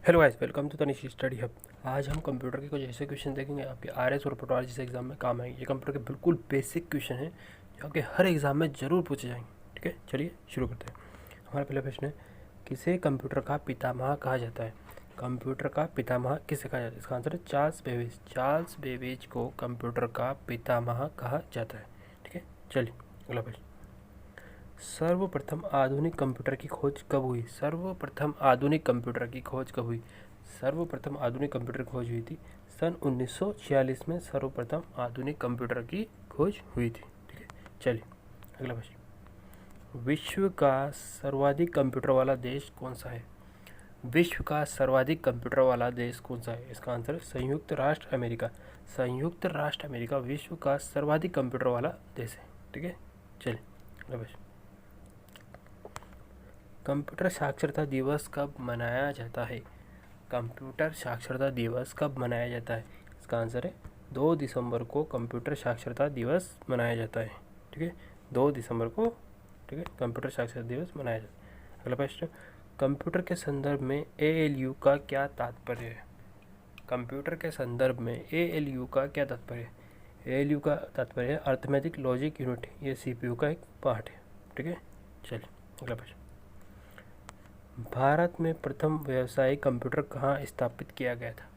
Hello guys, welcome to Tanish study hub. आज हम computer के कुछ ऐसे क्वेश्चन देखेंगे आपके आरएस और पटवार जैसे एग्जाम में काम आएंगे। ये कंप्यूटर के बिल्कुल बेसिक क्वेश्चन हैं जो आपके हर एग्जाम में ज़रूर पूछे जाएंगे। ठीक है, चलिए शुरू करते हैं। हमारा पहला प्रश्न है, किसे कंप्यूटर का पितामह कहा जाता है? कंप्यूटर का पितामह किसे कहा जाता है? इसका आंसर है चार्ल्स बेबेज। चार्ल्स बेबेज को कंप्यूटर का पितामह कहा जाता है। ठीक है, चलिए अगला प्रश्न। सर्वप्रथम आधुनिक कंप्यूटर की खोज कब हुई? सर्वप्रथम आधुनिक कंप्यूटर की खोज कब हुई? सर्वप्रथम आधुनिक कंप्यूटर की खोज हुई थी सन 1946 में। सर्वप्रथम आधुनिक कंप्यूटर की खोज हुई थी। ठीक है, चलिए अगला प्रश्न। विश्व का सर्वाधिक कंप्यूटर वाला देश कौन सा है? विश्व का सर्वाधिक कंप्यूटर वाला देश कौन सा है? इसका आंसर है संयुक्त राष्ट्र अमेरिका। संयुक्त राष्ट्र अमेरिका विश्व का सर्वाधिक कंप्यूटर वाला देश है। ठीक है, चलिए अगला प्रश्न। कंप्यूटर साक्षरता दिवस कब मनाया जाता है? कंप्यूटर साक्षरता दिवस कब मनाया जाता है? इसका आंसर है 2 दिसंबर को कंप्यूटर साक्षरता दिवस मनाया जाता है। ठीक है, 2 दिसंबर को, ठीक है, कंप्यूटर साक्षरता दिवस मनाया जाता है। अगला प्रश्न, कंप्यूटर के संदर्भ में ALU का क्या तात्पर्य है? कंप्यूटर के संदर्भ में ALU का क्या तात्पर्य है? ALU का तात्पर्य है अर्थमेटिक लॉजिक यूनिट। ये CPU का एक पार्ट है। ठीक है, चलिए अगला प्रश्न। भारत में प्रथम व्यावसायिक कंप्यूटर कहाँ स्थापित किया गया था?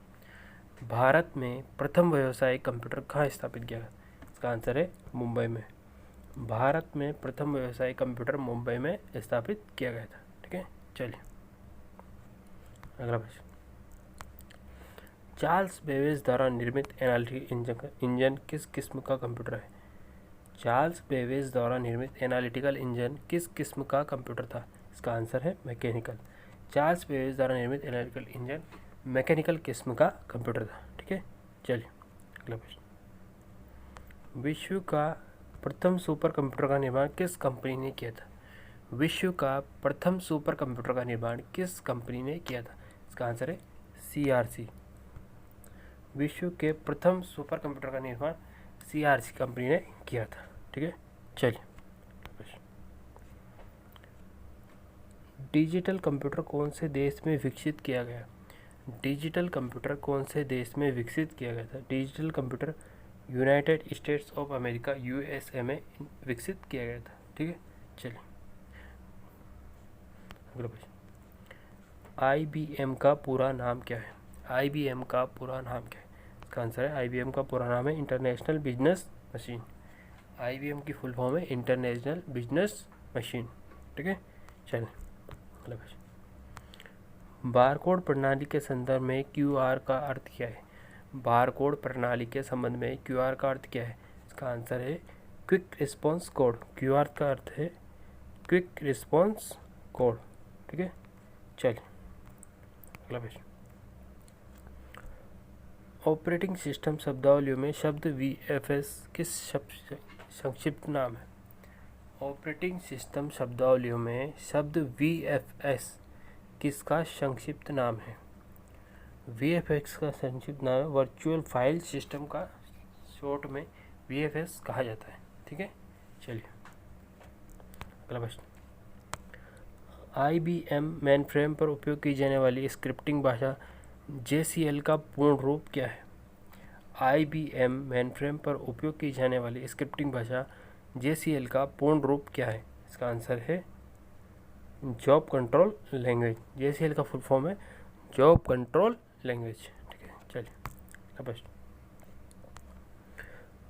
भारत में प्रथम व्यावसायिक कंप्यूटर कहाँ स्थापित किया गया? इसका आंसर है मुंबई में। भारत में प्रथम व्यावसायिक कंप्यूटर मुंबई में स्थापित किया गया था। ठीक है, चलिए अगला प्रश्न। चार्ल्स बेबेज द्वारा निर्मित एनालिटिकल इंजन किस किस्म का कंप्यूटर है? चार्ल्स बेबेज द्वारा निर्मित एनालिटिकल इंजन किस किस्म का कंप्यूटर था? इसका आंसर है मैकेनिकल। चार्ल्स बेबेज द्वारा निर्मित एनालिटिकल इंजन मैकेनिकल किस्म का कंप्यूटर था। ठीक है, चलिए अगला प्रश्न। विश्व का प्रथम सुपर कंप्यूटर का निर्माण किस कंपनी ने किया था? विश्व का प्रथम सुपर कंप्यूटर का निर्माण किस कंपनी ने किया था? इसका आंसर है CRC। विश्व के प्रथम सुपर कंप्यूटर का निर्माण CRC कंपनी ने किया था। ठीक है, चलिए। डिजिटल कंप्यूटर कौन से देश में विकसित किया गया? डिजिटल कंप्यूटर कौन से देश में विकसित किया गया था? Digital computer United states of America USA में विकसित किया गया था। ठीक है, चलिए अगला प्रश्न। IBM का पूरा नाम क्या है? IBM का पूरा नाम क्या है? इसका आंसर है IBM का पूरा नाम है इंटरनेशनल बिजनेस मशीन। IBM की फुल फॉर्म है इंटरनेशनल बिजनेस मशीन। ठीक है, चलिए अगला प्रश्न। बारकोड प्रणाली के संदर्भ में QR का अर्थ क्या है? बारकोड प्रणाली के संबंध में QR का अर्थ क्या है? इसका आंसर है क्विक रिस्पॉन्स कोड। QR का अर्थ है क्विक रिस्पॉन्स कोड। ठीक है, चलिए अगला प्रश्न। ऑपरेटिंग सिस्टम शब्दावलियों में शब्द VFS किस शब्द संक्षिप्त नाम है? ऑपरेटिंग सिस्टम शब्दावलियों में शब्द VFS किसका संक्षिप्त नाम है? VFS का संक्षिप्त नाम है वर्चुअल फाइल सिस्टम का शॉर्ट में VFS कहा जाता है। ठीक है, चलिए अगला प्रश्न। IBM मेनफ्रेम पर उपयोग की जाने वाली स्क्रिप्टिंग भाषा JCL का पूर्ण रूप क्या है? IBM मेनफ्रेम पर उपयोग की जाने वाली स्क्रिप्टिंग भाषा JCL का पूर्ण रूप क्या है? इसका आंसर है जॉब कंट्रोल लैंग्वेज। JCL का फुल फॉर्म है जॉब कंट्रोल लैंग्वेज। ठीक है, चलिए प्रश्न।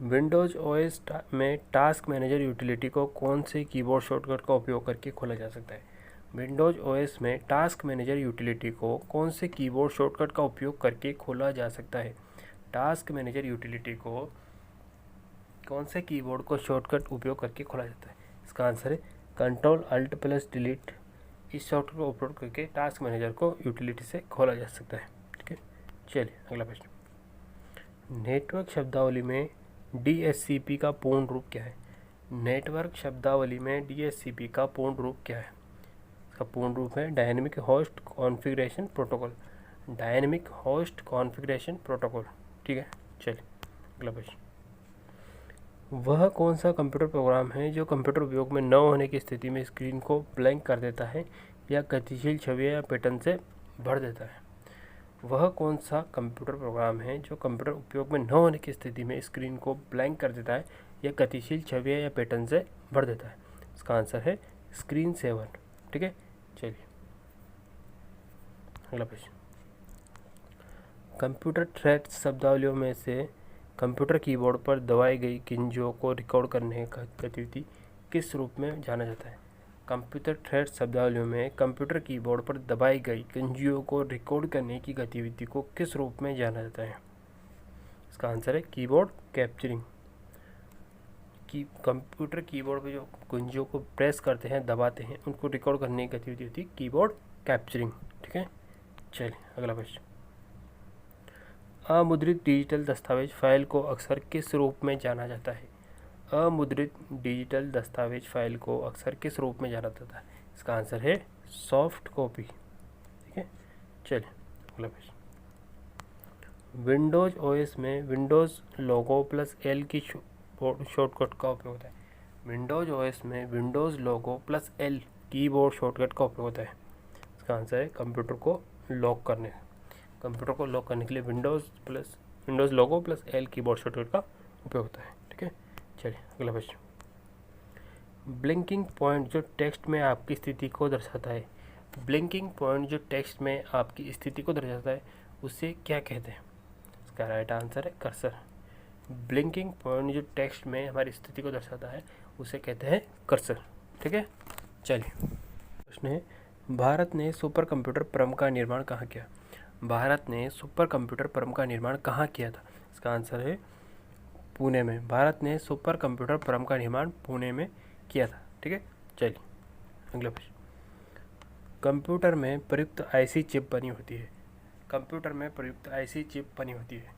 विंडोज OS में टास्क मैनेजर यूटिलिटी को कौन से कीबोर्ड शॉर्टकट का उपयोग करके खोला जा सकता है? विंडोज OS में टास्क मैनेजर यूटिलिटी को कौन से कीबोर्ड शॉर्टकट का उपयोग करके खोला जा सकता है? टास्क मैनेजर यूटिलिटी को कौन से कीबोर्ड को शॉर्टकट उपयोग करके खोला जाता है? इसका आंसर है Ctrl+Alt+Delete। इस शॉर्टकट का उपयोग करके टास्क मैनेजर को यूटिलिटी से खोला जा सकता है। ठीक है, चलिए अगला प्रश्न। नेटवर्क शब्दावली में DHCP का पूर्ण रूप क्या है? नेटवर्क शब्दावली में DHCP का पूर्ण रूप क्या है? इसका पूर्ण रूप है dynamic host configuration protocol. Dynamic host configuration protocol. ठीक है, चलिए अगला प्रश्न। वह कौन सा कंप्यूटर प्रोग्राम है जो कंप्यूटर उपयोग में न होने की स्थिति में स्क्रीन को ब्लैंक कर देता है या गतिशील छवि या पैटर्न से भर देता है? वह कौन सा कंप्यूटर प्रोग्राम है जो कंप्यूटर उपयोग में न होने की स्थिति में स्क्रीन को ब्लैंक कर देता है या गतिशील छवियाँ या पैटर्न से भर देता है? इसका आंसर है स्क्रीन सेवर। ठीक है, चलिए अगला प्रश्न। कंप्यूटर थ्रेड शब्दावलियों में से कंप्यूटर कीबोर्ड पर दबाई गई कुंजियों को रिकॉर्ड करने का गतिविधि किस रूप में जाना जाता है? कंप्यूटर थ्रेड शब्दावलियों में कंप्यूटर कीबोर्ड पर दबाई गई कुंजियों को रिकॉर्ड करने की गतिविधि को किस रूप में जाना जाता है? इसका आंसर है कीबोर्ड कैप्चरिंग। कंप्यूटर कीबोर्ड पे जो कुंजियों को प्रेस करते हैं, दबाते हैं, उनको रिकॉर्ड करने की गतिविधि होती है कीबोर्ड कैप्चरिंग। ठीक है, चलिए अगला क्वेश्चन। अमुद्रित डिजिटल दस्तावेज फाइल को अक्सर किस रूप में जाना जाता है? अमुद्रित डिजिटल दस्तावेज फाइल को अक्सर किस रूप में जाना जाता है? इसका आंसर है सॉफ्ट कॉपी। ठीक है, चलिए अगला क्वेश्चन। विंडोज ओएस में विंडोज़ लोगो प्लस एल की शॉर्टकट का उपयोग होता है। विंडोज ओएस में विंडोज़ लोगो प्लस एल कीबोर्ड शॉर्टकट का उपयोग होता है। इसका आंसर है कंप्यूटर को लॉक करने के लिए विंडोज़ लोगो प्लस एल कीबोर्ड शॉर्टकट का उपयोग होता है। ठीक है, चलिए अगला प्रश्न। ब्लिंकिंग पॉइंट जो टेक्स्ट में आपकी स्थिति को दर्शाता है, ब्लिंकिंग पॉइंट जो टेक्स्ट में आपकी स्थिति को दर्शाता है उसे क्या कहते हैं? इसका राइट आंसर है कर्सर। ब्लिंकिंग पॉइंट जो टेक्स्ट में हमारी स्थिति को दर्शाता है उसे कहते हैं कर्सर। ठीक है, चलिए प्रश्न है, भारत ने सुपर कंप्यूटर परम का निर्माण कहाँ किया? भारत ने सुपर कंप्यूटर परम का निर्माण कहाँ किया था? इसका आंसर है पुणे में। भारत ने सुपर कंप्यूटर परम का निर्माण पुणे में किया था। ठीक है, चलिए अगला प्रश्न। कंप्यूटर में प्रयुक्त आईसी चिप बनी होती है। कंप्यूटर में प्रयुक्त आईसी चिप बनी होती है।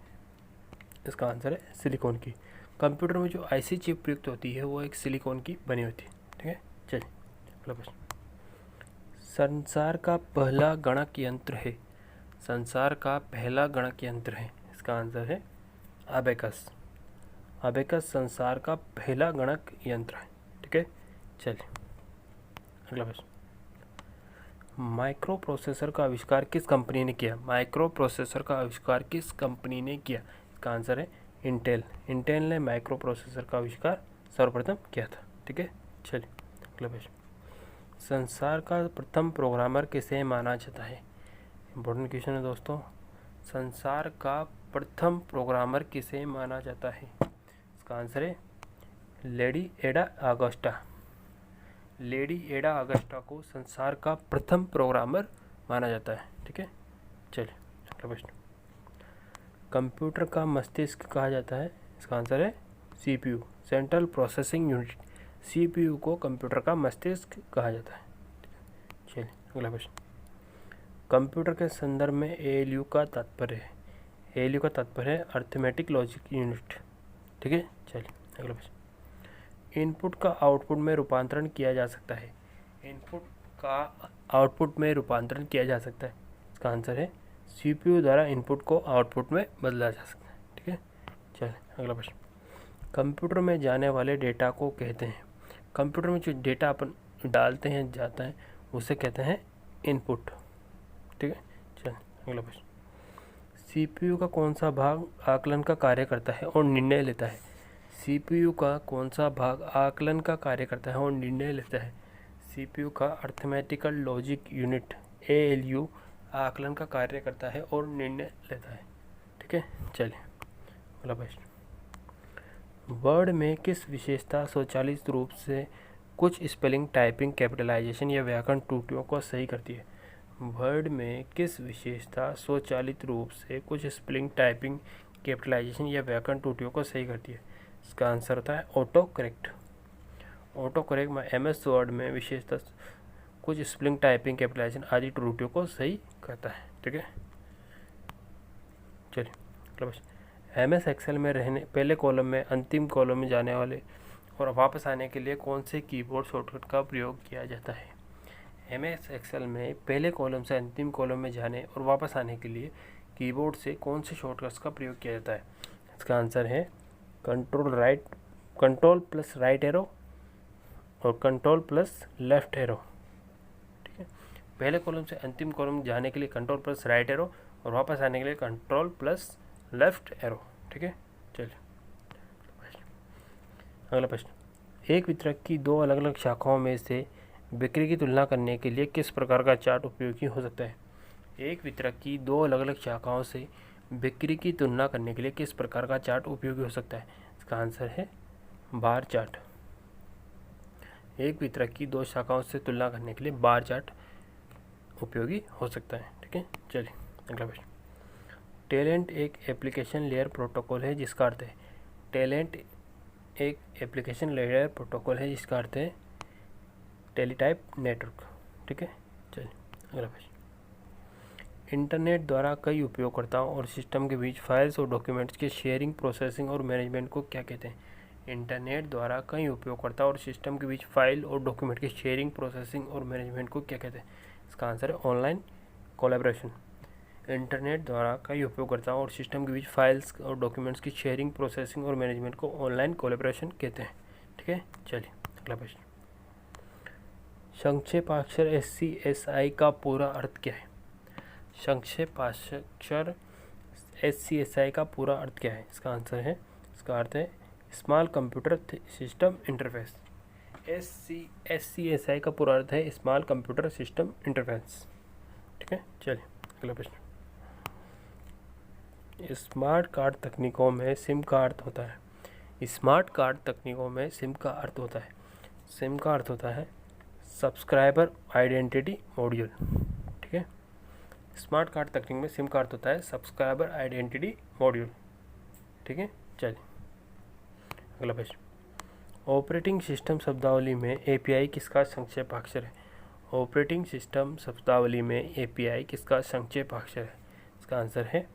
इसका आंसर है सिलिकॉन की। कंप्यूटर में जो आईसी चिप प्रयुक्त होती है वो एक सिलिकॉन की बनी होती है। ठीक है, चलिए अगला प्रश्न। संसार का पहला गणक यंत्र है। संसार का पहला गणक यंत्र है। इसका आंसर है अबेकस। अबेकस संसार का पहला गणक यंत्र है। ठीक है, चलिए अगला प्रश्न। माइक्रो प्रोसेसर का आविष्कार किस कंपनी ने किया? माइक्रो प्रोसेसर का आविष्कार किस कंपनी ने किया? इसका आंसर है इंटेल। इंटेल ने माइक्रो प्रोसेसर का आविष्कार सर्वप्रथम किया था। ठीक है, चलिए अगला प्रश्न। संसार का प्रथम प्रोग्रामर किसे माना जाता है? इम्पोर्टेंट क्वेश्चन है दोस्तों। संसार का प्रथम प्रोग्रामर किसे माना जाता है? इसका आंसर है लेडी एडा अगस्टा। लेडी एडा अगस्टा को संसार का प्रथम प्रोग्रामर माना जाता है। ठीक है, चलिए अगला प्रश्न। कंप्यूटर का मस्तिष्क कहा जाता है। इसका आंसर है CPU, central processing unit. CPU को कंप्यूटर का मस्तिष्क कहा जाता है। चलिए अगला प्रश्न। कंप्यूटर के संदर्भ में एएलयू का तात्पर्य है। एएलयू का तात्पर्य है अर्थमेटिक लॉजिक यूनिट। ठीक है, चलिए अगला प्रश्न। इनपुट का आउटपुट में रूपांतरण किया जा सकता है। इनपुट का आउटपुट में रूपांतरण किया जा सकता है। इसका आंसर है सीपीयू द्वारा इनपुट को आउटपुट में बदला जा सकता है। ठीक है, चलिए अगला प्रश्न। कंप्यूटर में जाने वाले डेटा को कहते हैं। कंप्यूटर में जो डेटा अपन डालते हैं जाता है उसे कहते हैं इनपुट। ठीक है, चलिए अगला प्रश्न। सीपीयू का कौन सा भाग आकलन का कार्य करता है और निर्णय लेता है? सीपीयू का कौन सा भाग आकलन का कार्य करता है और निर्णय लेता है? सीपीयू का अर्थमेटिकल लॉजिक यूनिट एएलयू आकलन का कार्य करता है और निर्णय लेता है। ठीक है, चलिए अगला प्रश्न। वर्ड में किस विशेषता स्वचालित रूप से कुछ स्पेलिंग, टाइपिंग, कैपिटलाइजेशन या व्याकरण त्रुटियों को सही करती है? वर्ड में किस विशेषता स्वचालित रूप से कुछ स्पेलिंग, टाइपिंग, कैपिटलाइजेशन या व्याकरण त्रुटियों को सही करती है? इसका आंसर होता है ऑटो करेक्ट। ऑटो करेक्ट में एमएस वर्ड में विशेषता कुछ स्पेलिंग, टाइपिंग, कैपिटलाइजेशन आदि त्रुटियों को सही करता है। ठीक है, चलिए अगला प्रश्न। एमएस एक्सेल में रहने पहले कॉलम में अंतिम कॉलम में जाने वाले और वापस आने के लिए कौन से कीबोर्ड शॉर्टकट का प्रयोग किया जाता है? एमएस एक्सेल में पहले कॉलम से अंतिम कॉलम में जाने और वापस आने के लिए कीबोर्ड से कौन से शॉर्टकट्स का प्रयोग किया जाता है? इसका आंसर है कंट्रोल प्लस राइट एरो और कंट्रोल प्लस लेफ्ट एरो। ठीक है, पहले कॉलम से अंतिम कॉलम जाने के लिए कंट्रोल प्लस राइट एरो और वापस आने के लिए कंट्रोल प्लस लेफ्ट एरो। ठीक है, चलिए अगला प्रश्न। एक वितरक की दो अलग अलग शाखाओं में से बिक्री की तुलना करने के लिए किस प्रकार का चार्ट उपयोगी हो सकता है? एक वितरक की दो अलग अलग शाखाओं से बिक्री की तुलना करने के लिए किस प्रकार का चार्ट उपयोगी हो सकता है? इसका आंसर है बार चार्ट। एक वितरक की दो शाखाओं से तुलना करने के लिए बार चार्ट उपयोगी हो सकता है। ठीक है, चलिए अगला प्रश्न। टेलेंट एक एप्लीकेशन लेयर प्रोटोकॉल है जिसका अर्थ है टेलेंट एक एप्लीकेशन लेयर प्रोटोकॉल है जिसका अर्थ है टेलीटाइप नेटवर्क। ठीक है, चलिए अगला प्रश्न। इंटरनेट द्वारा कई उपयोगकर्ताओं और सिस्टम के बीच फाइल्स और डॉक्यूमेंट्स के शेयरिंग, प्रोसेसिंग और मैनेजमेंट को क्या कहते हैं? इंटरनेट द्वारा कई उपयोगकर्ताओं और सिस्टम के बीच फाइल और डॉक्यूमेंट के शेयरिंग, प्रोसेसिंग और मैनेजमेंट को क्या कहते हैं? इसका आंसर है ऑनलाइन कोलैबोरेशन। इंटरनेट द्वारा कई उपयोगकर्ताओं और सिस्टम के बीच फाइल्स और डॉक्यूमेंट्स की शेयरिंग, प्रोसेसिंग और मैनेजमेंट को ऑनलाइन कोलैबोरेशन कहते हैं। ठीक है, चलिए अगला प्रश्न। संक्षेपाक्षर SCSI का पूरा अर्थ क्या है? संक्षेपाक्षर SCSI का पूरा अर्थ क्या है? इसका आंसर है, इसका अर्थ है small computer system interface. SCSI का पूरा अर्थ है स्मॉल कंप्यूटर सिस्टम इंटरफेस। ठीक है, चलिए अगला प्रश्न। स्मार्ट कार्ड तकनीकों में सिम का अर्थ होता है स्मार्ट कार्ड तकनीकों में सिम का अर्थ होता है सिम का अर्थ होता है सब्सक्राइबर आइडेंटिटी मॉड्यूल। ठीक है, स्मार्ट कार्ड तकनीक में सिम का अर्थ होता है सब्सक्राइबर आइडेंटिटी मॉड्यूल। ठीक है, चलिए अगला प्रश्न। ऑपरेटिंग सिस्टम शब्दावली में API किसका संक्षेपाक्षर है? ऑपरेटिंग सिस्टम शब्दावली में API किसका संक्षेपाक्षर है? इसका आंसर है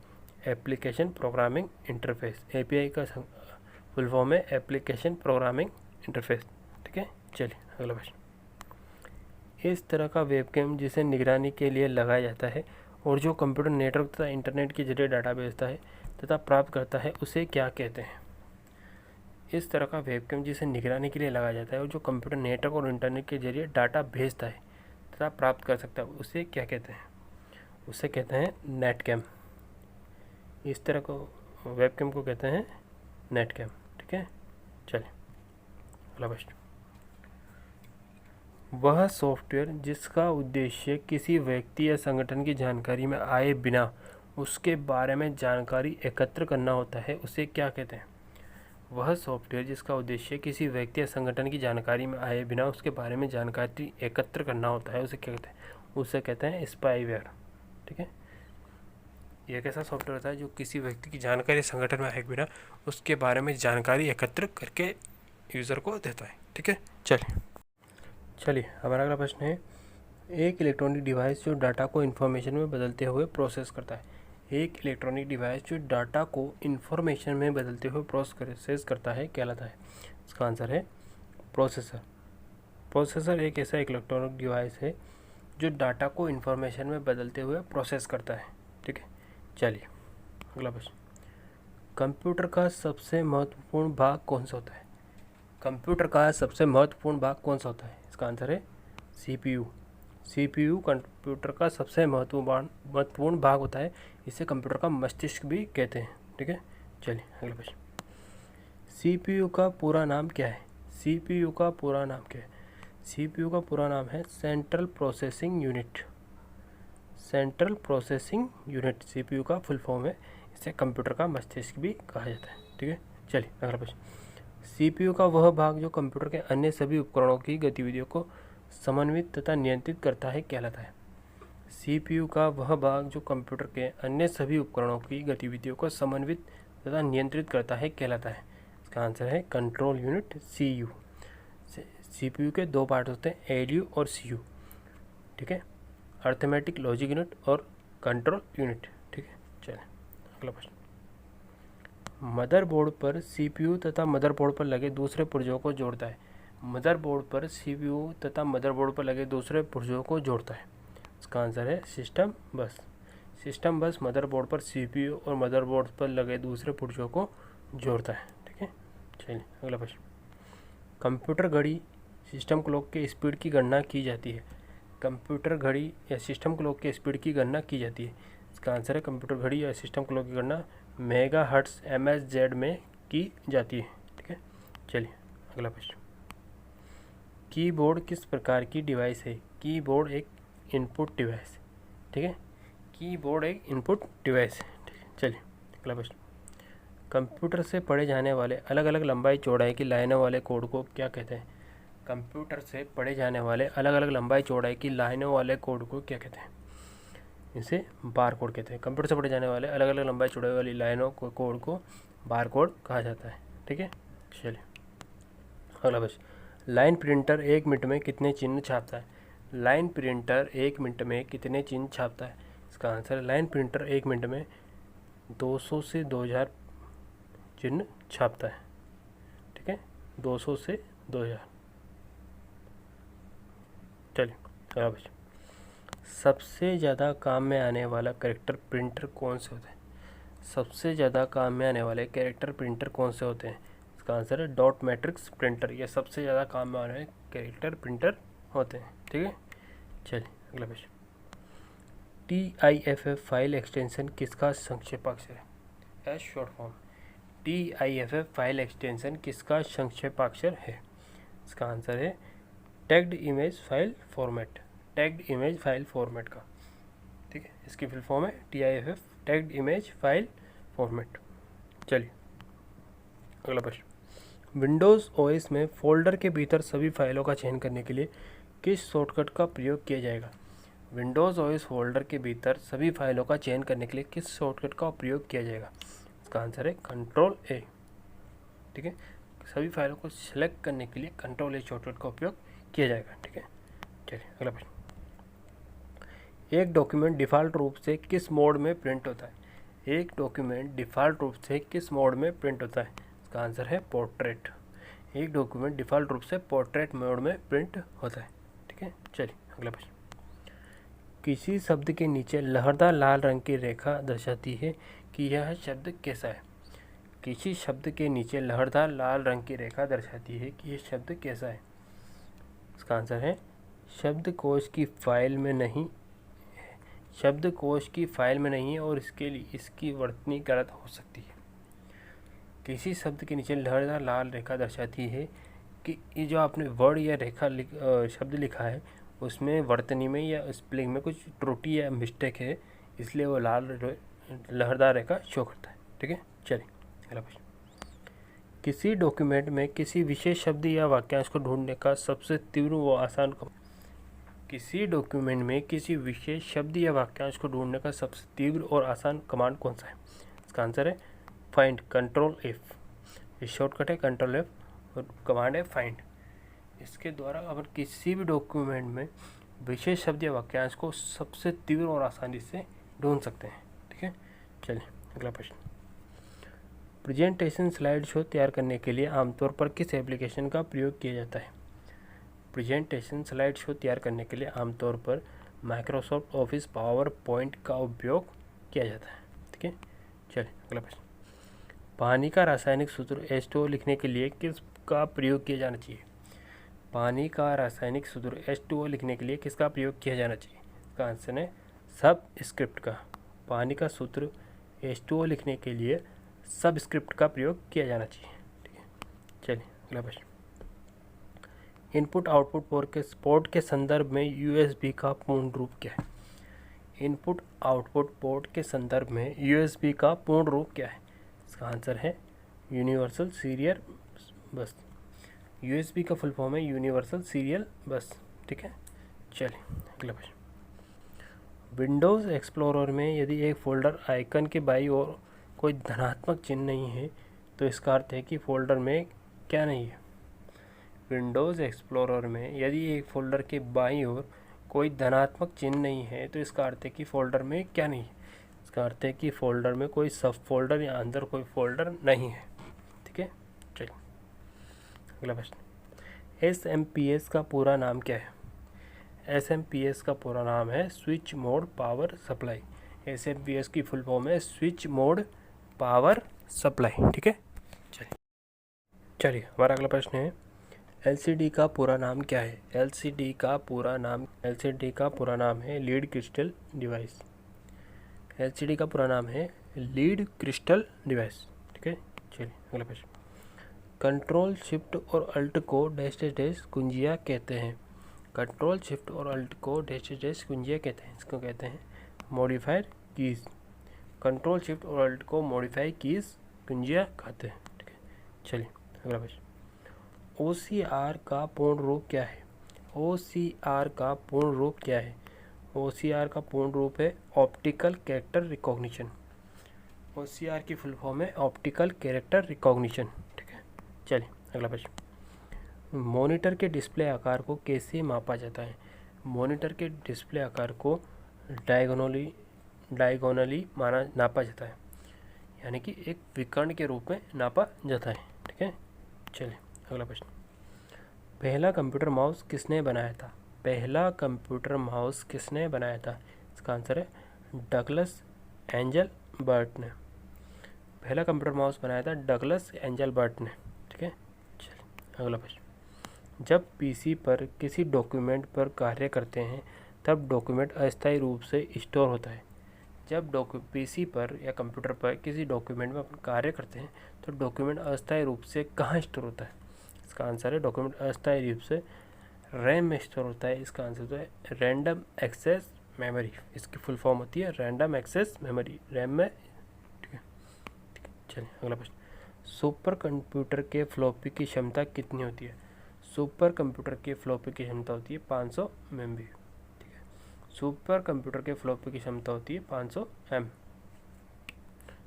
एप्लीकेशन प्रोग्रामिंग इंटरफेस। API का फुल फॉर्म है एप्लीकेशन प्रोग्रामिंग इंटरफेस। ठीक है, चलिए अगला प्रश्न। इस तरह का वेबकैम जिसे निगरानी के लिए लगाया जाता है और जो कंप्यूटर नेटवर्क तथा इंटरनेट के जरिए डाटा भेजता है तथा प्राप्त करता है उसे क्या कहते हैं? इस तरह का वेबकैम जिसे निगरानी के लिए लगाया जाता है और जो कंप्यूटर नेटवर्क और इंटरनेट के जरिए डाटा भेजता है तथा प्राप्त कर सकता है उसे क्या कहते हैं? उसे कहते हैं नेटकैम। इस तरह को वेबकैम को कहते हैं नेटकैम। ठीक है, चलिए अगला प्रश्न। वह सॉफ्टवेयर जिसका उद्देश्य किसी व्यक्ति या संगठन की जानकारी में आए बिना उसके बारे में जानकारी एकत्र करना होता है उसे क्या कहते हैं? वह सॉफ्टवेयर जिसका उद्देश्य किसी व्यक्ति या संगठन की जानकारी में आए बिना उसके बारे में जानकारी एकत्र करना होता है उसे क्या कहते हैं? उसे कहते हैं स्पाईवेयर। ठीक है, यह एक ऐसा सॉफ्टवेयर होता है जो किसी व्यक्ति की जानकारी संगठन में आए बिना उसके बारे में जानकारी एकत्र करके यूज़र को देता है। ठीक है, चलिए हमारा अगला प्रश्न है। एक इलेक्ट्रॉनिक डिवाइस जो डाटा को इन्फॉर्मेशन में बदलते हुए प्रोसेस करता है एक इलेक्ट्रॉनिक डिवाइस जो डाटा को इन्फॉर्मेशन में बदलते हुए प्रोसेस करता है कहलाता है? इसका आंसर है प्रोसेसर। प्रोसेसर एक ऐसा इलेक्ट्रॉनिक डिवाइस है जो डाटा को इन्फॉर्मेशन में बदलते हुए प्रोसेस करता है। ठीक है, चलिए अगला प्रश्न। कंप्यूटर का सबसे महत्वपूर्ण भाग कौन सा होता है? कंप्यूटर का सबसे महत्वपूर्ण भाग कौन सा होता है? इसका आंसर है CPU। CPU कंप्यूटर का सबसे महत्वपूर्ण भाग होता है। इसे कंप्यूटर का मस्तिष्क भी कहते हैं। ठीक है, चलिए अगला प्रश्न। CPU का पूरा नाम क्या है? CPU का पूरा नाम क्या है? CPU का पूरा नाम है central processing unit. Central processing unit CPU का फुल फॉर्म है। इसे कंप्यूटर का मस्तिष्क भी कहा जाता है। ठीक है, चलिए अगला प्रश्न। CPU का वह भाग जो कंप्यूटर के अन्य सभी उपकरणों की गतिविधियों को समन्वित तथा नियंत्रित करता है कहलाता है? CPU का वह भाग जो कंप्यूटर के अन्य सभी उपकरणों की गतिविधियों को समन्वित तथा नियंत्रित करता है कहलाता है? इसका आंसर है कंट्रोल यूनिट CU। CPU के दो पार्ट होते हैं ALU और CU। ठीक है, अर्थमेटिक लॉजिक यूनिट और कंट्रोल यूनिट। ठीक है, चलिए अगला प्रश्न। मदरबोर्ड पर CPU तथा मदरबोर्ड पर लगे दूसरे पुर्जों को जोड़ता है। मदरबोर्ड पर CPU तथा मदरबोर्ड पर लगे दूसरे पुर्जों को जोड़ता है। इसका आंसर है सिस्टम बस। सिस्टम बस मदरबोर्ड पर CPU और मदरबोर्ड पर लगे दूसरे पुर्जों को जोड़ता है। ठीक है, चलिए अगला प्रश्न। कंप्यूटर घड़ी सिस्टम क्लॉक के स्पीड की गणना की जाती है। कंप्यूटर घड़ी या सिस्टम क्लॉक के स्पीड की गणना की जाती है। इसका आंसर है कंप्यूटर घड़ी या सिस्टम क्लॉक की गणना मेगाहर्ट्ज़ MHz में की जाती है। ठीक है, चलिए अगला प्रश्न। कीबोर्ड किस प्रकार की डिवाइस है? कीबोर्ड एक इनपुट डिवाइस है। ठीक है, कीबोर्ड एक इनपुट डिवाइस है। ठीक है, चलिए अगला प्रश्न। कंप्यूटर से पढ़े जाने वाले अलग अलग लंबाई चौड़ाई की लाइनों वाले कोड को क्या कहते हैं? कंप्यूटर से पढ़े जाने वाले अलग अलग लंबाई चौड़ाई की लाइनों वाले कोड को क्या कहते हैं? इसे बार कोड कहते हैं। कंप्यूटर से पढ़े जाने वाले अलग अलग लंबाई चौड़ाई वाली लाइनों को कोड को बार कोड कहा जाता है। ठीक है, चलिए अगला प्रश्न। लाइन प्रिंटर 1 मिनट में कितने चिन्ह छापता है? लाइन प्रिंटर 1 मिनट में कितने चिन्ह छापता है? इसका आंसर है लाइन प्रिंटर 1 मिनट में 200 से 2000 चिन्ह छापता है। ठीक है, 200 से 2000। चलिए अगला प्रश्न। सबसे ज़्यादा काम में आने वाला कैरेक्टर प्रिंटर कौन से होते हैं? सबसे ज़्यादा काम में आने वाले कैरेक्टर प्रिंटर कौन से होते हैं? इसका आंसर है डॉट मैट्रिक्स प्रिंटर। ये सबसे ज़्यादा काम में आने वाले कैरेक्टर प्रिंटर होते हैं। ठीक है, चलिए अगला प्रश्न। TIFF फाइल एक्सटेंशन किसका संक्षेपाक्षर है? S short form. TIFF file extension किसका संक्षेपाक्षर है? इसका आंसर है tagged image file format. Tagged image file format का। ठीक है, इसकी फुल फॉर्म है TIFF tagged image file format. चलिए अगला प्रश्न। विंडोज़ OS में फोल्डर के भीतर सभी फाइलों का चयन करने के लिए किस शॉर्टकट का प्रयोग किया जाएगा? विंडोज़ OS फोल्डर के भीतर सभी फाइलों का चयन करने के लिए किस शॉर्टकट का प्रयोग किया जाएगा? इसका आंसर है Ctrl+A। ठीक है, सभी फाइलों को सिलेक्ट करने के लिए Ctrl+A शॉर्टकट का उपयोग किया जाएगा। ठीक है, चलिए अगला प्रश्न। एक डॉक्यूमेंट डिफ़ॉल्ट रूप से किस मोड में प्रिंट होता है? एक डॉक्यूमेंट डिफ़ॉल्ट रूप से किस मोड में प्रिंट होता है? इसका आंसर है पोर्ट्रेट। एक डॉक्यूमेंट डिफ़ॉल्ट रूप से पोर्ट्रेट मोड में प्रिंट होता है। ठीक है, चलिए अगला प्रश्न। किसी शब्द के नीचे लहरदार लाल रंग की रेखा दर्शाती है कि यह शब्द कैसा है? किसी शब्द के नीचे लहरदार लाल रंग की रेखा दर्शाती है कि यह शब्द कैसा है? इसका आंसर है शब्दकोश की फाइल में नहीं, शब्दकोश की फाइल में नहीं है और इसके लिए इसकी वर्तनी गलत हो सकती है। किसी शब्द के नीचे लहरदार लाल रेखा दर्शाती है कि ये जो आपने वर्ड या रेखा शब्द लिखा है उसमें वर्तनी में या स्पेलिंग में कुछ त्रुटि या मिस्टेक है, इसलिए वो लाल लहरदार रेखा शो करता है। ठीक है, चलिए अगला प्रश्न। किसी डॉक्यूमेंट में किसी विशेष शब्द या वाक्यांश को ढूंढने का सबसे तीव्र व आसान किसी डॉक्यूमेंट में किसी विशेष शब्द या वाक्यांश को ढूंढने का सबसे तीव्र और आसान कमांड कौन सा है? इसका आंसर है फाइंड। Ctrl+F। ये शॉर्टकट है Ctrl+F और कमांड है फाइंड। इसके द्वारा अपन किसी भी डॉक्यूमेंट में विशेष शब्द या वाक्यांश को सबसे तीव्र और आसानी से ढूंढ सकते हैं। ठीक है, चलिए अगला प्रश्न। प्रेजेंटेशन स्लाइड शो तैयार करने के लिए आमतौर पर किस एप्लीकेशन का प्रयोग किया जाता है? प्रेजेंटेशन स्लाइड शो तैयार करने के लिए आमतौर पर माइक्रोसॉफ्ट ऑफिस पावर पॉइंट का उपयोग किया जाता है। ठीक है, चलिए अगला प्रश्न। पानी का रासायनिक सूत्र H2O लिखने के लिए किसका प्रयोग किया जाना चाहिए? पानी का रासायनिक सूत्र H2O लिखने के लिए किसका प्रयोग किया जाना चाहिए? इसका आंसर है सब स्क्रिप्ट का। पानी का सूत्र H2O लिखने के लिए सब स्क्रिप्ट का प्रयोग किया जाना चाहिए। ठीक है, चलिए अगला प्रश्न। इनपुट आउटपुट पोर्ट के संदर्भ में USB का पूर्ण रूप क्या है? इनपुट आउटपुट पोर्ट के संदर्भ में USB का पूर्ण रूप क्या है? इसका आंसर है यूनिवर्सल सीरियल बस। USB का फुल फॉर्म है यूनिवर्सल सीरियल बस। ठीक है, चलिए अगला प्रश्न। विंडोज़ एक्सप्लोरर में यदि एक फ़ोल्डर आइकन के बाईं ओर कोई धनात्मक चिन्ह नहीं है तो इसका अर्थ है कि फ़ोल्डर में क्या नहीं है? विंडोज़ एक्सप्लोरर में यदि एक फ़ोल्डर के बाईं ओर कोई धनात्मक चिन्ह नहीं है तो इसका अर्थ है कि फ़ोल्डर में क्या नहीं है? इसका अर्थ है कि फ़ोल्डर में कोई सब फोल्डर या अंदर कोई फ़ोल्डर नहीं है। ठीक है, चलिए अगला प्रश्न। SMPS का पूरा नाम क्या है? SMPS का पूरा नाम है switch mode power supply. SMPS की फुल फॉर्म है स्विच मोड पावर सप्लाई। ठीक है, चलिए हमारा अगला प्रश्न है LCD का पूरा नाम क्या है? LCD का पूरा नाम है लीड क्रिस्टल डिवाइस। LCD का पूरा नाम है लीड क्रिस्टल डिवाइस। ठीक है, चलिए अगला प्रश्न। कंट्रोल शिफ्ट और अल्ट को डैश डैश डैश कुंजिया कहते हैं। कंट्रोल शिफ्ट और अल्ट को डैश डैश डैश कुंजिया कहते हैं। इसको कहते हैं मॉडिफायर कीज। कंट्रोल शिफ्ट और अल्ट को मॉडिफाई कीज कुंजिया कहते हैं। ठीक है, चलिए अगला प्रश्न। OCR का पूर्ण रूप क्या है? OCR का पूर्ण रूप क्या है? OCR का पूर्ण रूप है ऑप्टिकल कैरेक्टर रिकॉग्निशन। OCR की फुल फॉर्म है ऑप्टिकल कैरेक्टर रिकॉग्निशन। ठीक है, चलिए अगला प्रश्न। मॉनिटर के डिस्प्ले आकार को कैसे मापा जाता है? मॉनिटर के डिस्प्ले आकार को डायगोनली नापा जाता है, यानी कि एक विकर्ण के रूप में नापा जाता है। ठीक है, चलिए अगला प्रश्न। पहला कंप्यूटर माउस किसने बनाया था? पहला कंप्यूटर माउस किसने बनाया था? इसका आंसर है डगलस एंजल बर्ट ने। पहला कंप्यूटर माउस बनाया था डगलस एंजल बर्ट ने। ठीक है, चलिए अगला प्रश्न। जब पीसी पर किसी डॉक्यूमेंट पर कार्य करते हैं तब डॉक्यूमेंट अस्थायी रूप से स्टोर होता है। जब पीसी पर या कंप्यूटर पर किसी डॉक्यूमेंट में अपन कार्य करते हैं तो डॉक्यूमेंट अस्थायी रूप से कहाँ स्टोर होता है? इसका आंसर है डॉक्यूमेंट अस्थायी रूप से रैम में स्टोर होता है। इसका आंसर तो है रैंडम एक्सेस मेमोरी। इसकी फुल फॉर्म होती है रैंडम एक्सेस मेमोरी, रैम में। ठीक है, चलिए अगला प्रश्न। सुपर कंप्यूटर के फ्लॉपी की क्षमता कितनी होती है? सुपर कंप्यूटर के फ्लॉपी की क्षमता होती है 500 MB। ठीक है, सुपर कंप्यूटर के फ्लॉपी की क्षमता होती है 500 M।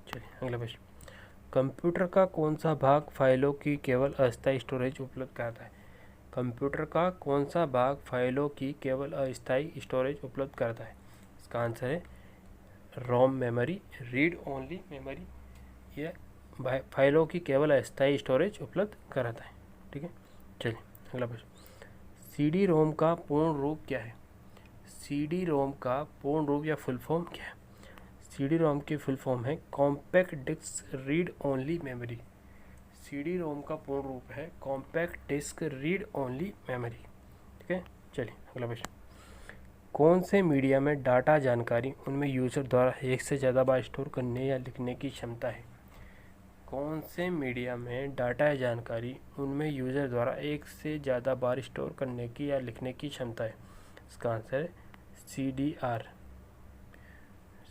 चलिए अगला प्रश्न। कंप्यूटर का कौन सा भाग फाइलों की केवल अस्थायी स्टोरेज उपलब्ध कराता है? कंप्यूटर का कौन सा भाग फाइलों की केवल अस्थायी स्टोरेज उपलब्ध कराता है? इसका आंसर है रोम मेमोरी, रीड ओनली मेमोरी। यह फाइलों की केवल अस्थायी स्टोरेज उपलब्ध कराता है। ठीक है, चलिए अगला प्रश्न। CD रोम का पूर्ण रूप क्या है? CD रोम का पूर्ण रूप या फुल फॉर्म क्या है? CD रोम की फुल फॉर्म है compact disc read only memory. CD ROM का पूर्ण रूप है compact disc read only memory. ठीक है, चलिए अगला प्रश्न। कौन से मीडिया में डाटा जानकारी उनमें यूजर द्वारा एक से ज़्यादा बार स्टोर करने या लिखने की क्षमता है? कौन से मीडिया में डाटा जानकारी उनमें यूजर द्वारा एक से ज़्यादा बार स्टोर करने की या लिखने की क्षमता है? इसका आंसर है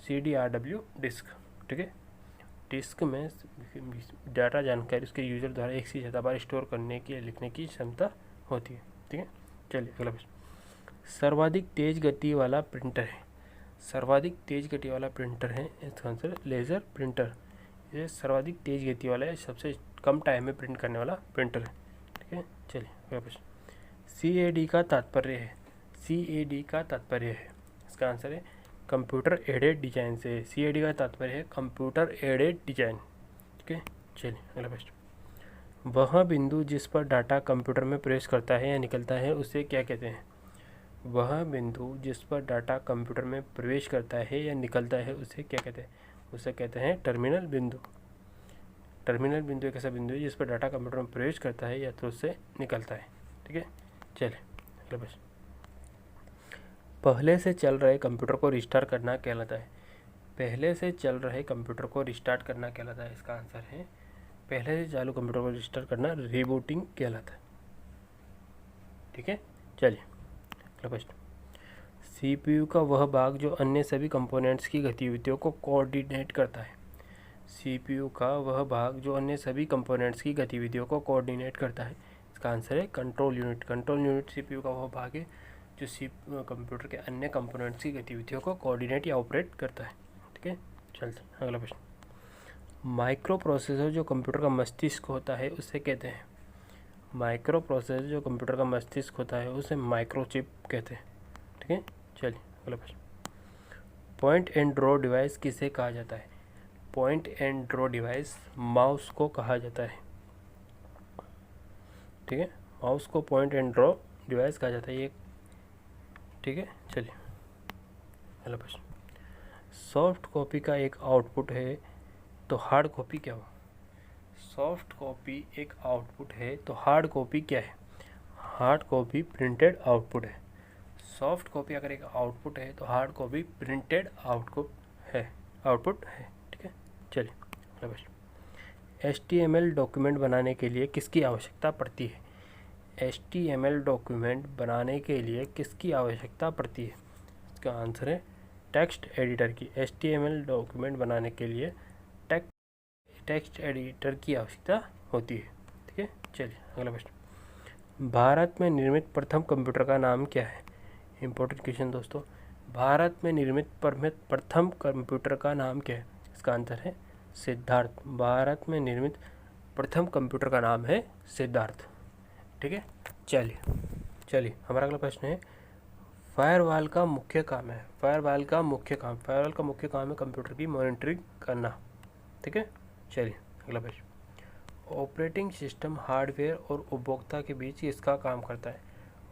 CDRW डिस्क। ठीक है, डिस्क में डाटा जानकारी उसके यूजर द्वारा एक से ज़्यादा बार स्टोर करने की या लिखने की क्षमता होती है। ठीक है, चलिए अगला प्रश्न। सर्वाधिक तेज गति वाला प्रिंटर है? सर्वाधिक तेज गति वाला प्रिंटर है, इसका आंसर लेज़र प्रिंटर। ये सर्वाधिक तेज गति वाला है, सबसे कम टाइम में प्रिंट करने वाला प्रिंटर है। ठीक है, चलिए अगला प्रश्न। CAD का तात्पर्य है? CAD का तात्पर्य है, इसका आंसर है कंप्यूटर एडेड डिजाइन से। CAD का तात्पर्य है कंप्यूटर एडेड डिजाइन। ठीक है, चलिए अगला प्रश्न। वह बिंदु जिस पर डाटा कंप्यूटर में प्रवेश करता है या निकलता है उसे क्या कहते हैं? वह बिंदु जिस पर डाटा कंप्यूटर में प्रवेश करता है या निकलता है उसे क्या कहते हैं? उसे कहते हैं टर्मिनल बिंदु। टर्मिनल बिंदु एक ऐसा बिंदु है जिस पर डाटा कंप्यूटर में प्रवेश करता है या तो उससे निकलता है। ठीक है, चलिए अगला प्रश्न। पहले से चल रहे कंप्यूटर को रिस्टार्ट करना कहलाता है? पहले से चल रहे कंप्यूटर को रिस्टार्ट करना कहलाता है। इसका आंसर है पहले से चालू कंप्यूटर को रिस्टार्ट करना रीबूटिंग कहलाता है। ठीक है, चलिए अगला प्रश्न। CPU का वह भाग जो अन्य सभी कंपोनेंट्स की गतिविधियों को कोऑर्डिनेट करता है? CPU का वह भाग जो अन्य सभी कंपोनेंट्स की गतिविधियों को कोऑर्डिनेट करता है। इसका आंसर है control unit. Control unit CPU का वह भाग है जो कंप्यूटर के अन्य कंपोनेंट्स की गतिविधियों को कोऑर्डिनेट या ऑपरेट करता है। ठीक है, चलते हैं अगला प्रश्न। माइक्रो प्रोसेसर जो कंप्यूटर का मस्तिष्क होता है उसे कहते हैं? माइक्रो प्रोसेसर जो कंप्यूटर का मस्तिष्क होता है उसे माइक्रोचिप कहते हैं। ठीक है, चलिए अगला प्रश्न। पॉइंट एंड ड्रॉ डिवाइस किसे कहा जाता है? Point and draw device mouse को कहा जाता है। ठीक है, माउस को पॉइंट एंड ड्रॉ डिवाइस कहा जाता है ये। ठीक है, चलिए अगला प्रश्न। सॉफ्ट कॉपी का एक आउटपुट है तो हार्ड कॉपी क्या हो? सॉफ्ट कॉपी एक आउटपुट है तो हार्ड कॉपी क्या है? हार्ड कॉपी प्रिंटेड आउटपुट है। सॉफ्ट कॉपी अगर एक आउटपुट है तो हार्ड कॉपी प्रिंटेड आउटपुट है। आउटपुट है। ठीक है, चलिए अगला प्रश्न। HTML डॉक्यूमेंट बनाने के लिए किसकी आवश्यकता पड़ती है? HTML डॉक्यूमेंट बनाने के लिए किसकी आवश्यकता पड़ती है? इसका आंसर है टेक्स्ट एडिटर की। HTML डॉक्यूमेंट बनाने के लिए टेक्स्ट एडिटर की आवश्यकता होती है। ठीक है, चलिए अगला प्रश्न। भारत में निर्मित प्रथम कंप्यूटर का नाम क्या है? इंपॉर्टेंट क्वेश्चन दोस्तों। भारत में निर्मित प्रथम कंप्यूटर का नाम क्या है? इसका आंसर है सिद्धार्थ। भारत में निर्मित प्रथम कंप्यूटर का नाम है सिद्धार्थ। ठीक है, चलिए हमारा अगला प्रश्न है फायरवॉल का मुख्य काम है। फायरवॉल का मुख्य काम है कंप्यूटर की मॉनिटरिंग करना। ठीक है, चलिए अगला प्रश्न। ऑपरेटिंग सिस्टम हार्डवेयर और उपभोक्ता के बीच किसका काम करता है?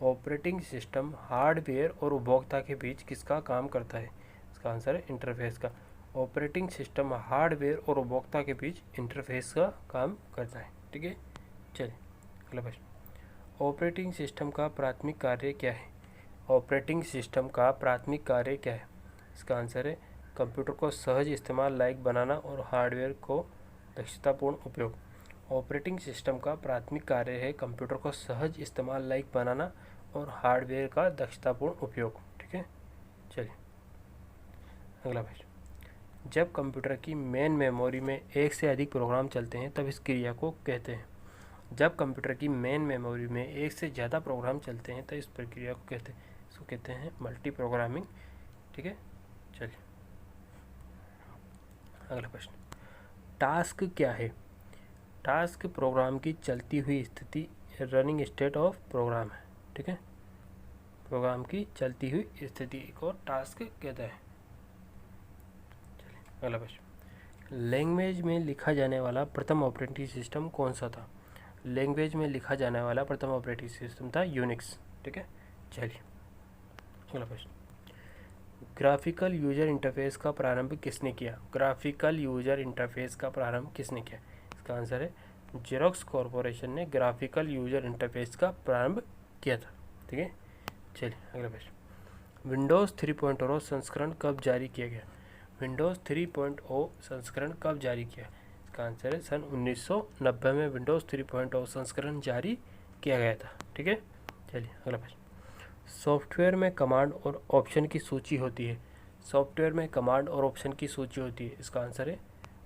ऑपरेटिंग सिस्टम हार्डवेयर और उपभोक्ता के बीच किसका काम करता है? इसका आंसर है इंटरफेस का। ऑपरेटिंग सिस्टम हार्डवेयर और उपभोक्ता के बीच इंटरफेस का काम करता है। ठीक है, चलिए अगला प्रश्न। ऑपरेटिंग सिस्टम का प्राथमिक कार्य क्या है? ऑपरेटिंग सिस्टम का प्राथमिक कार्य क्या है? इसका आंसर है कंप्यूटर को सहज इस्तेमाल लायक बनाना और हार्डवेयर को दक्षतापूर्ण उपयोग। ऑपरेटिंग सिस्टम का प्राथमिक कार्य है कंप्यूटर को सहज इस्तेमाल लायक बनाना और हार्डवेयर का दक्षतापूर्ण उपयोग। ठीक है, चलिए अगला प्रश्न। जब कंप्यूटर की मेन मेमोरी में एक से अधिक प्रोग्राम चलते हैं तब इस क्रिया को कहते हैं। जब कंप्यूटर की मेन मेमोरी में एक से ज़्यादा प्रोग्राम चलते हैं तो इस प्रक्रिया को कहते हैं मल्टी प्रोग्रामिंग। ठीक है, चलिए अगला प्रश्न। टास्क क्या है? टास्क प्रोग्राम की चलती हुई स्थिति, रनिंग स्टेट ऑफ प्रोग्राम है। ठीक है, प्रोग्राम की चलती हुई स्थिति को टास्क कहता है। चलिए अगला प्रश्न। लैंग्वेज में लिखा जाने वाला प्रथम ऑपरेटिंग सिस्टम कौन सा था? लैंग्वेज में लिखा जाने वाला प्रथम ऑपरेटिंग सिस्टम था यूनिक्स। ठीक है, चलिए अगला प्रश्न। ग्राफिकल यूजर इंटरफेस का प्रारंभ किसने किया? ग्राफिकल यूजर इंटरफेस का प्रारंभ किसने किया? इसका आंसर है जेरोक्स कॉरपोरेशन ने ग्राफिकल यूजर इंटरफेस का प्रारंभ किया था। ठीक है, चलिए अगला प्रश्न। विंडोज़ 3.0 संस्करण कब जारी किया गया? विंडोज़ 3.0 संस्करण कब जारी किया? इसका आंसर है सन 1990 में विंडोज़ 3.0 संस्करण जारी किया गया था। ठीक है, चलिए अगला प्रश्न। सॉफ्टवेयर में कमांड और ऑप्शन की सूची होती है। सॉफ्टवेयर में कमांड और ऑप्शन की सूची होती है। इसका आंसर है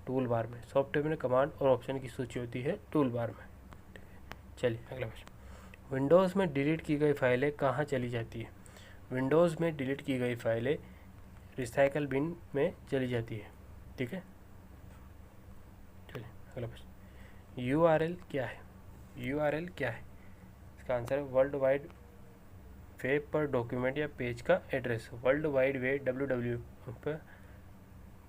टूल बार में। सॉफ्टवेयर में कमांड और ऑप्शन की सूची होती है टूल बार में। ठीक है, चलिए अगला प्रश्न। विंडोज़ में डिलीट की गई फाइलें कहाँ चली जाती है? विंडोज़ में डिलीट की गई फाइलें रिसाइकल बिन में चली जाती है। ठीक है, चलिए अगला प्रश्न। URL क्या है? URL क्या है? इसका आंसर है वर्ल्ड वाइड वेब पर डॉक्यूमेंट या पेज का address. World wide web www पर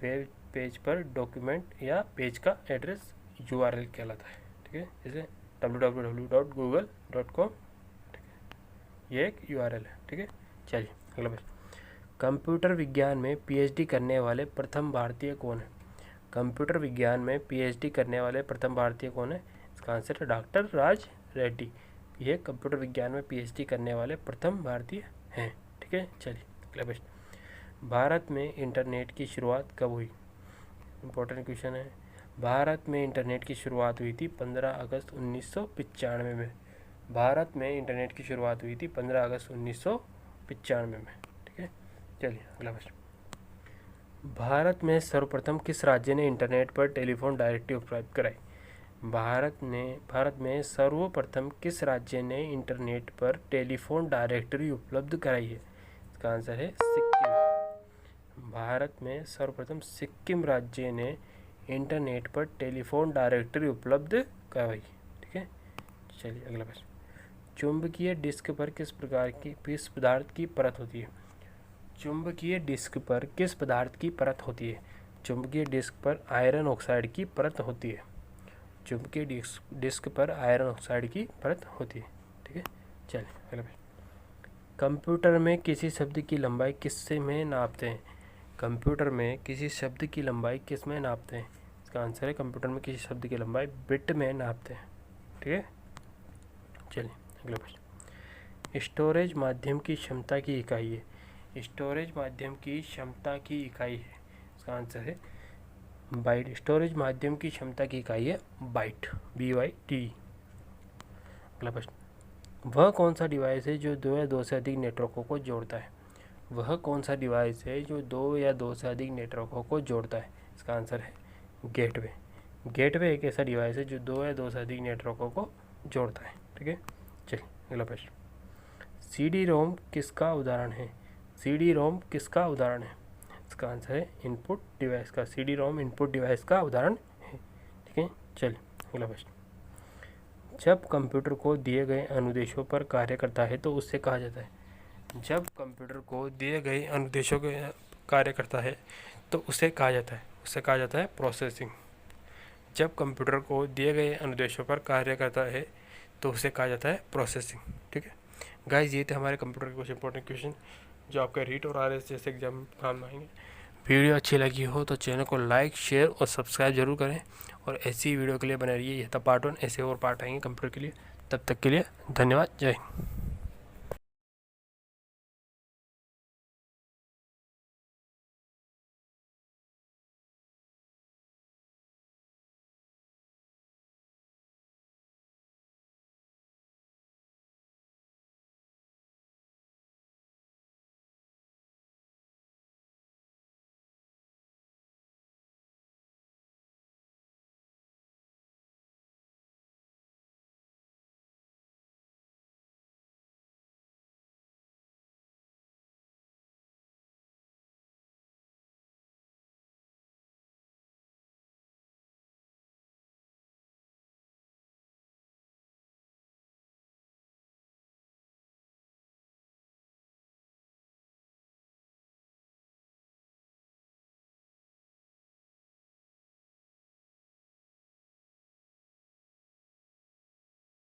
वेब पेज पर डॉक्यूमेंट या पेज का एड्रेस URL कहलाता है। ठीक है, जैसे www.google.com। ठीक है, ये एक URL है। ठीक है, चलिए अगला प्रश्न। कंप्यूटर विज्ञान में PhD करने वाले प्रथम भारतीय कौन है? कंप्यूटर विज्ञान में PhD करने वाले प्रथम भारतीय कौन है? इसका आंसर है डॉक्टर राज रेड्डी। ये कंप्यूटर विज्ञान में PhD करने वाले प्रथम भारतीय हैं। ठीक है, चलिए अगला प्रश्न। भारत में इंटरनेट की शुरुआत कब हुई? इंपॉर्टेंट क्वेश्चन है। भारत में इंटरनेट की शुरुआत हुई थी 15 अगस्त 1995 में। भारत में इंटरनेट की शुरुआत हुई थी 15 अगस्त 1995 में। ठीक है, चलिए अगला प्रश्न। भारत में सर्वप्रथम किस राज्य ने इंटरनेट पर टेलीफोन डायरेक्टरी उपलब्ध कराई? भारत में सर्वप्रथम किस राज्य ने इंटरनेट पर टेलीफोन डायरेक्टरी उपलब्ध कराई है? इसका आंसर है सिक्किम। भारत में सर्वप्रथम सिक्किम राज्य ने इंटरनेट पर टेलीफोन डायरेक्टरी उपलब्ध करवाई। ठीक है, चलिए अगला प्रश्न। चुंबकीय डिस्क पर किस पदार्थ की परत होती है? चुंबकीय डिस्क पर किस पदार्थ की परत होती है? चुंबकीय डिस्क पर आयरन ऑक्साइड की परत होती है। चुंबकीय डिस्क पर आयरन ऑक्साइड की परत होती है। ठीक है, चलिए अगला प्रश्न। कंप्यूटर में किसी शब्द की लंबाई किस में नापते हैं? कंप्यूटर में किसी शब्द की लंबाई किस में नापते हैं? इसका आंसर है कंप्यूटर में किसी शब्द की लंबाई बिट में नापते हैं। ठीक है, चलिए अगला प्रश्न। स्टोरेज माध्यम की क्षमता की इकाई है। स्टोरेज माध्यम की क्षमता की इकाई है। इसका इसका आंसर है बाइट। स्टोरेज माध्यम की क्षमता की इकाई है बाइट, BYT। अगला प्रश्न, वह कौन सा डिवाइस है जो 2 या 2 से अधिक नेटवर्कों को जोड़ता है? वह कौन सा डिवाइस है जो 2 या 2 से अधिक नेटवर्कों को जोड़ता है? इसका आंसर है गेटवे। गेटवे एक ऐसा डिवाइस है जो 2 या 2 से अधिक नेटवर्कों को जोड़ता है। ठीक है, चलिए अगला प्रश्न, CD-ROM किसका उदाहरण है? CD-ROM किसका उदाहरण है? इसका आंसर है इनपुट डिवाइस का। CD-ROM इनपुट डिवाइस का उदाहरण है। ठीक है, चलिए अगला प्रश्न, जब कंप्यूटर को दिए गए अनुदेशों पर कार्य करता है तो उससे कहा जाता है? जब कंप्यूटर को दिए गए अनुदेशों के कार्य करता है तो उसे कहा जाता है? उसे कहा जाता है प्रोसेसिंग। जब कंप्यूटर को दिए गए अनुदेशों पर कार्य करता है तो उसे कहा जाता है प्रोसेसिंग। ठीक है गाइस, ये थे हमारे कंप्यूटर के कुछ इंपॉर्टेंट क्वेश्चन जो आपके रीट और RS जैसे एग्जाम में काम आएंगे। वीडियो अच्छी लगी हो तो चैनल को लाइक, शेयर और सब्सक्राइब जरूर करें और ऐसी वीडियो के लिए बने रहिए। यह था पार्ट 1, ऐसे और पार्ट आएंगे कंप्यूटर के लिए। तब तक के लिए धन्यवाद, जय हिंद।